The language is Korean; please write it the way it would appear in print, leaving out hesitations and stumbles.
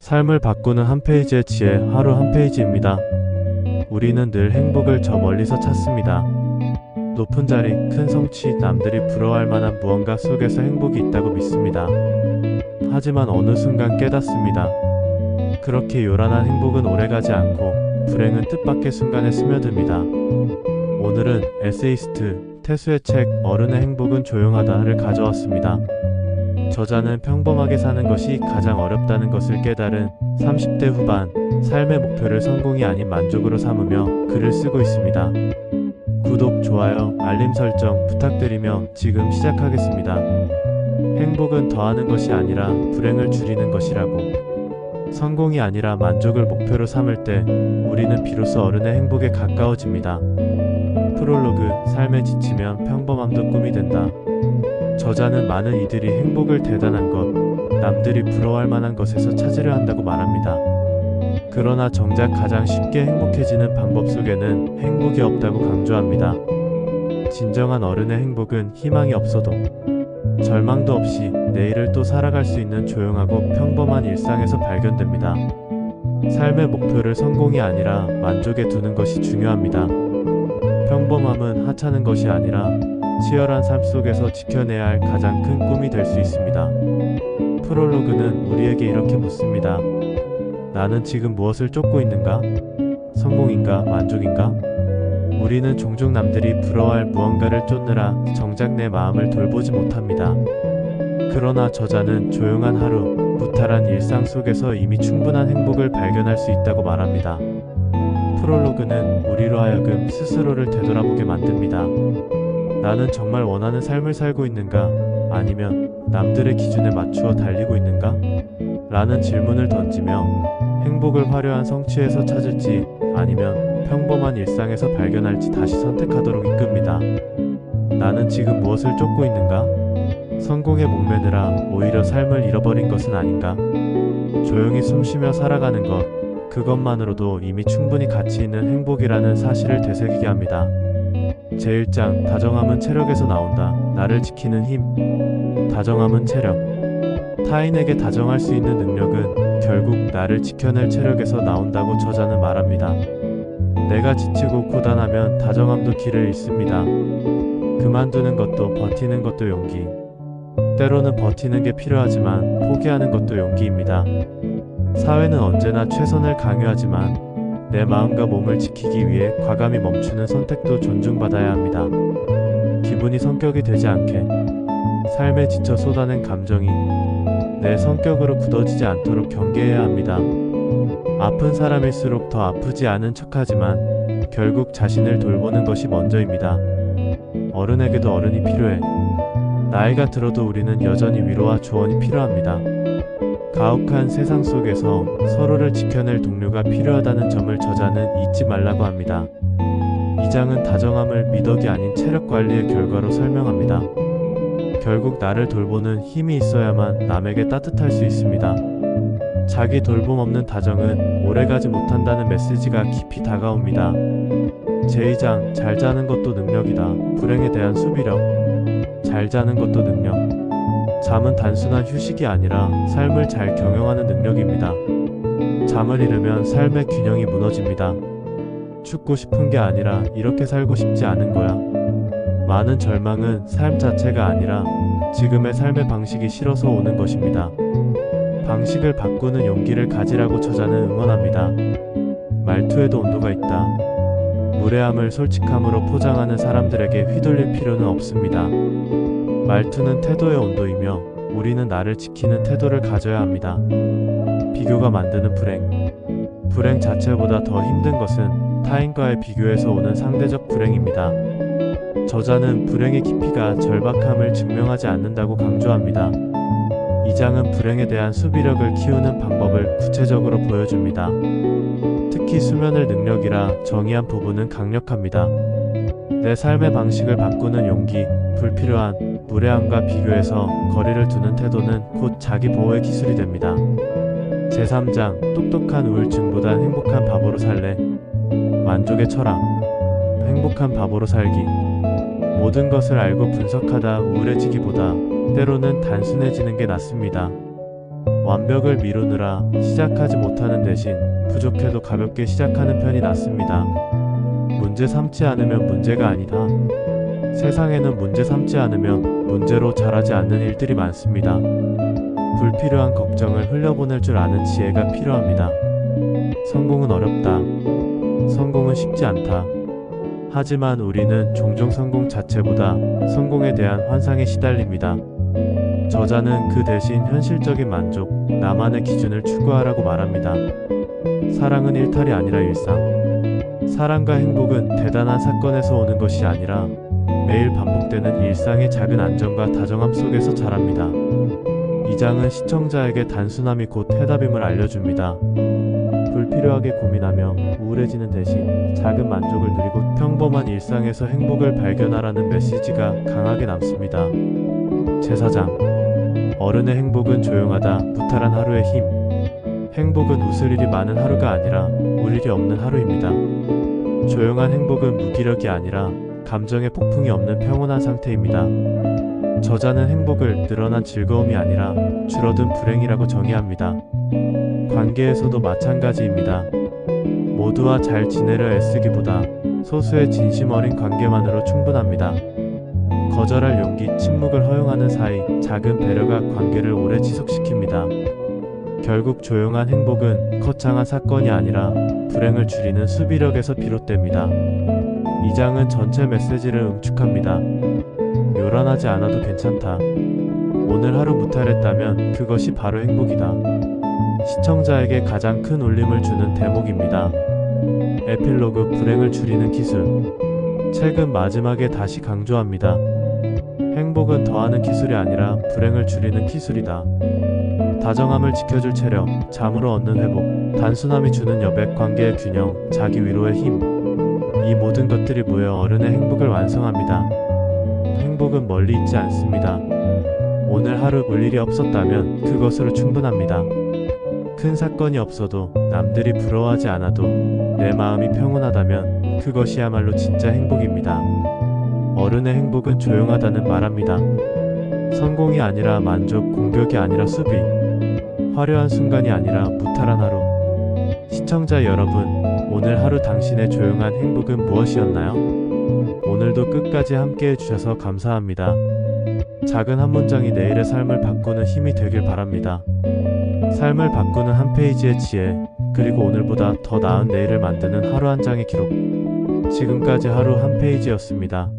삶을 바꾸는 한 페이지의 지혜, 하루 한 페이지입니다. 우리는 늘 행복을 저 멀리서 찾습니다. 높은 자리, 큰 성취, 남들이 부러워할 만한 무언가 속에서 행복이 있다고 믿습니다. 하지만 어느 순간 깨닫습니다. 그렇게 요란한 행복은 오래가지 않고 불행은 뜻밖의 순간에 스며듭니다. 오늘은 에세이스트 태수의 책 어른의 행복은 조용하다를 가져왔습니다. 저자는 평범하게 사는 것이 가장 어렵다는 것을 깨달은 30대 후반 삶의 목표를 성공이 아닌 만족으로 삼으며 글을 쓰고 있습니다. 구독, 좋아요, 알림 설정 부탁드리며 지금 시작하겠습니다. 행복은 더하는 것이 아니라 불행을 줄이는 것이라고. 성공이 아니라 만족을 목표로 삼을 때 우리는 비로소 어른의 행복에 가까워집니다. 프롤로그, 삶에 지치면 평범함도 꿈이 된다. 저자는 많은 이들이 행복을 대단한 것, 남들이 부러워할 만한 것에서 찾으려 한다고 말합니다. 그러나 정작 가장 쉽게 행복해지는 방법 속에는 행복이 없다고 강조합니다. 진정한 어른의 행복은 희망이 없어도, 절망도 없이 내일을 또 살아갈 수 있는 조용하고 평범한 일상에서 발견됩니다. 삶의 목표를 성공이 아니라 만족에 두는 것이 중요합니다. 평범함은 하찮은 것이 아니라 치열한 삶 속에서 지켜내야 할 가장 큰 꿈이 될 수 있습니다. 프롤로그는 우리에게 이렇게 묻습니다. 나는 지금 무엇을 쫓고 있는가? 성공인가? 만족인가? 우리는 종종 남들이 부러워할 무언가를 쫓느라 정작 내 마음을 돌보지 못합니다. 그러나 저자는 조용한 하루, 무탈한 일상 속에서 이미 충분한 행복을 발견할 수 있다고 말합니다. 프롤로그는 우리로 하여금 스스로를 되돌아보게 만듭니다. 나는 정말 원하는 삶을 살고 있는가? 아니면 남들의 기준에 맞추어 달리고 있는가? 라는 질문을 던지며 행복을 화려한 성취에서 찾을지 아니면 평범한 일상에서 발견할지 다시 선택하도록 이끕니다. 나는 지금 무엇을 쫓고 있는가? 성공에 목매느라 오히려 삶을 잃어버린 것은 아닌가? 조용히 숨쉬며 살아가는 것, 그것만으로도 이미 충분히 가치 있는 행복이라는 사실을 되새기게 합니다. 제1장, 다정함은 체력에서 나온다. 나를 지키는 힘. 다정함은 체력. 타인에게 다정할 수 있는 능력은 결국 나를 지켜낼 체력에서 나온다고 저자는 말합니다. 내가 지치고 고단하면 다정함도 길을 잃습니다. 그만두는 것도 버티는 것도 용기. 때로는 버티는 게 필요하지만 포기하는 것도 용기입니다. 사회는 언제나 최선을 강요하지만 내 마음과 몸을 지키기 위해 과감히 멈추는 선택도 존중받아야 합니다. 기분이 성격이 되지 않게, 삶에 지쳐 쏟아낸 감정이 내 성격으로 굳어지지 않도록 경계해야 합니다. 아픈 사람일수록 더 아프지 않은 척하지만 결국 자신을 돌보는 것이 먼저입니다. 어른에게도 어른이 필요해. 나이가 들어도 우리는 여전히 위로와 조언이 필요합니다. 가혹한 세상 속에서 서로를 지켜낼 동료가 필요하다는 점을 저자는 잊지 말라고 합니다. 이 장은 다정함을 미덕이 아닌 체력 관리의 결과로 설명합니다. 결국 나를 돌보는 힘이 있어야만 남에게 따뜻할 수 있습니다. 자기 돌봄 없는 다정은 오래가지 못한다는 메시지가 깊이 다가옵니다. 제2장, 잘 자는 것도 능력이다. 불행에 대한 수비력. 잘 자는 것도 능력. 잠은 단순한 휴식이 아니라 삶을 잘 경영하는 능력입니다. 잠을 잃으면 삶의 균형이 무너집니다. 죽고 싶은 게 아니라 이렇게 살고 싶지 않은 거야. 많은 절망은 삶 자체가 아니라 지금의 삶의 방식이 싫어서 오는 것입니다. 방식을 바꾸는 용기를 가지라고 저자는 응원합니다. 말투에도 온도가 있다. 무례함을 솔직함으로 포장하는 사람들에게 휘둘릴 필요는 없습니다. 말투는 태도의 온도이며 우리는 나를 지키는 태도를 가져야 합니다. 비교가 만드는 불행. 불행 자체보다 더 힘든 것은 타인과의 비교에서 오는 상대적 불행입니다. 저자는 불행의 깊이가 절박함을 증명하지 않는다고 강조합니다. 이 장은 불행에 대한 수비력을 키우는 방법을 구체적으로 보여줍니다. 특히 수면을 능력이라 정의한 부분은 강력합니다. 내 삶의 방식을 바꾸는 용기, 불필요한 무례함과 비교해서 거리를 두는 태도는 곧 자기 보호의 기술이 됩니다. 제3장, 똑똑한 우울증보단 행복한 바보로 살래. 만족의 철학. 행복한 바보로 살기. 모든 것을 알고 분석하다 우울해지기보다 때로는 단순해지는 게 낫습니다. 완벽을 미루느라 시작하지 못하는 대신 부족해도 가볍게 시작하는 편이 낫습니다. 문제 삼지 않으면 문제가 아니다. 세상에는 문제 삼지 않으면 문제로 자라지 않는 일들이 많습니다. 불필요한 걱정을 흘려보낼 줄 아는 지혜가 필요합니다. 성공은 어렵다. 성공은 쉽지 않다. 하지만 우리는 종종 성공 자체보다 성공에 대한 환상에 시달립니다. 저자는 그 대신 현실적인 만족, 나만의 기준을 추구하라고 말합니다. 사랑은 일탈이 아니라 일상. 사랑과 행복은 대단한 사건에서 오는 것이 아니라 매일 반복되는 일상의 작은 안정과 다정함 속에서 자랍니다. 이 장은 시청자에게 단순함이 곧 해답임을 알려줍니다. 불필요하게 고민하며 우울해지는 대신 작은 만족을 누리고 평범한 일상에서 행복을 발견하라는 메시지가 강하게 남습니다. 제4장 어른의 행복은 조용하다. 무탈한 하루의 힘. 행복은 웃을 일이 많은 하루가 아니라 울 일이 없는 하루입니다. 조용한 행복은 무기력이 아니라 감정의 폭풍이 없는 평온한 상태입니다. 저자는 행복을 늘어난 즐거움이 아니라 줄어든 불행이라고 정의합니다. 관계에서도 마찬가지입니다. 모두와 잘 지내려 애쓰기보다 소수의 진심 어린 관계만으로 충분합니다. 거절할 용기, 침묵을 허용하는 사이, 작은 배려가 관계를 오래 지속시킵니다. 결국 조용한 행복은 거창한 사건이 아니라 불행을 줄이는 수비력에서 비롯됩니다. 이 장은 전체 메시지를 응축합니다. 요란하지 않아도 괜찮다. 오늘 하루 무탈했다면 그것이 바로 행복이다. 시청자에게 가장 큰 울림을 주는 대목입니다. 에필로그 불행을 줄이는 기술. 책은 마지막에 다시 강조합니다. 행복은 더하는 기술이 아니라 불행을 줄이는 기술이다. 다정함을 지켜줄 체력, 잠으로 얻는 회복, 단순함이 주는 여백, 관계의 균형, 자기 위로의 힘. 이 모든 것들이 모여 어른의 행복을 완성합니다. 행복은 멀리 있지 않습니다. 오늘 하루 울 일이 없었다면 그것으로 충분합니다. 큰 사건이 없어도 남들이 부러워하지 않아도 내 마음이 평온하다면 그것이야말로 진짜 행복입니다. 어른의 행복은 조용하다는 말합니다. 성공이 아니라 만족, 공격이 아니라 수비, 화려한 순간이 아니라 무탈한 하루. 시청자 여러분, 오늘 하루 당신의 조용한 행복은 무엇이었나요? 오늘도 끝까지 함께 해주셔서 감사합니다. 작은 한 문장이 내일의 삶을 바꾸는 힘이 되길 바랍니다. 삶을 바꾸는 한 페이지의 지혜, 그리고 오늘보다 더 나은 내일을 만드는 하루 한 장의 기록. 지금까지 하루 한 페이지였습니다.